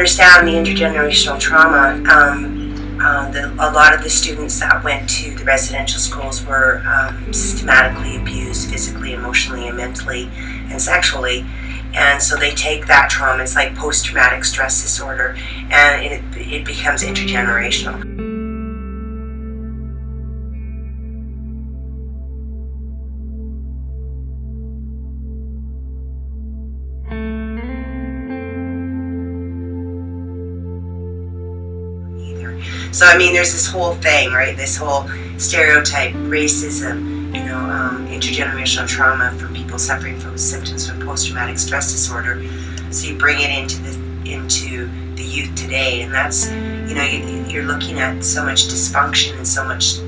understand the intergenerational trauma, a lot of the students that went to the residential schools were systematically abused physically, emotionally, and mentally, and sexually. And so they take that trauma, it's like post-traumatic stress disorder, and it becomes intergenerational. So, I mean, there's this whole thing, right? This whole stereotype, racism, intergenerational trauma from people suffering from symptoms of post-traumatic stress disorder. So you bring it into the youth today, and that's, you're looking at so much dysfunction and so much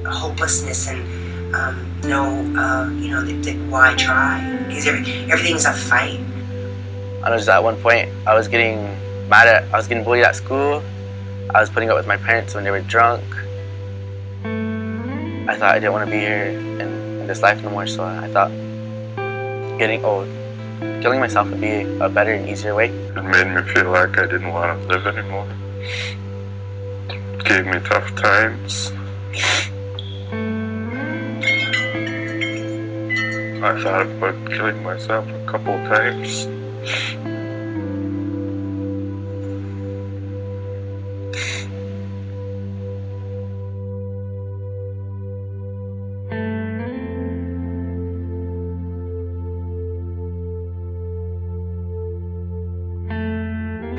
hopelessness, and why try? Because everything's a fight. I know just at one point I was getting bullied at school. I was putting up with my parents when they were drunk. I thought I didn't want to be here in this life no more, so I thought killing myself would be a better and easier way. It made me feel like I didn't want to live anymore. It gave me tough times. I thought about killing myself a couple of times.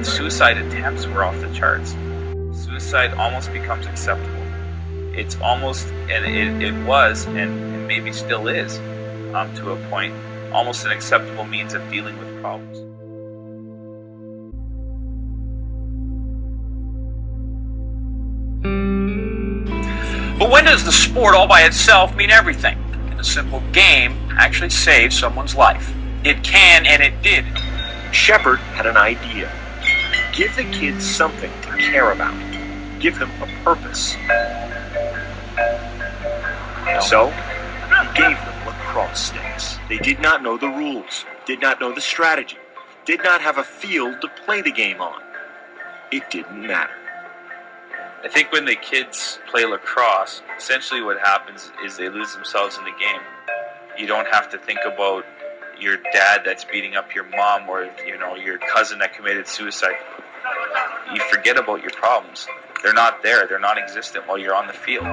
Suicide attempts were off the charts. Suicide almost becomes acceptable. It's almost, and it was, and maybe still is, to a point, almost an acceptable means of dealing with problems. But when does the sport all by itself mean everything? Can a simple game actually save someone's life? It can, and it did. Shepard had an idea. Give the kids something to care about. Give them a purpose. So, he gave them lacrosse sticks. They did not know the rules, did not know the strategy, did not have a field to play the game on. It didn't matter. I think when the kids play lacrosse, essentially what happens is they lose themselves in the game. You don't have to think about your dad that's beating up your mom, or your cousin that committed suicide. You forget about your problems. They're not there. They're non-existent while you're on the field.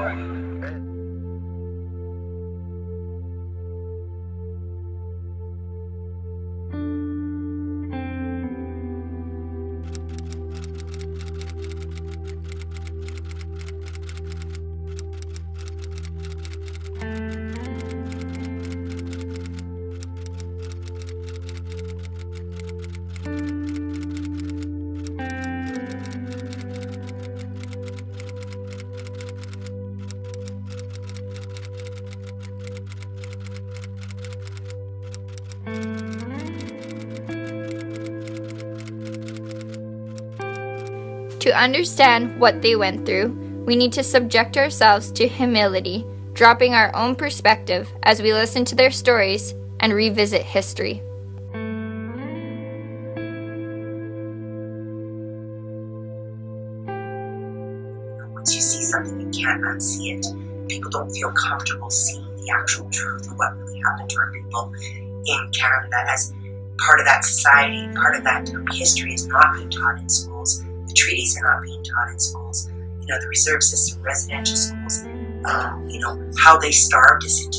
To understand what they went through, we need to subject ourselves to humility, dropping our own perspective as we listen to their stories and revisit history. Once you see something, you can't unsee it. People don't feel comfortable seeing the actual truth of what really happened to our people in Canada as part of that society. Part of that history is not being taught in schools. The treaties are not being taught in schools. The reserve system, residential schools, how they starved us into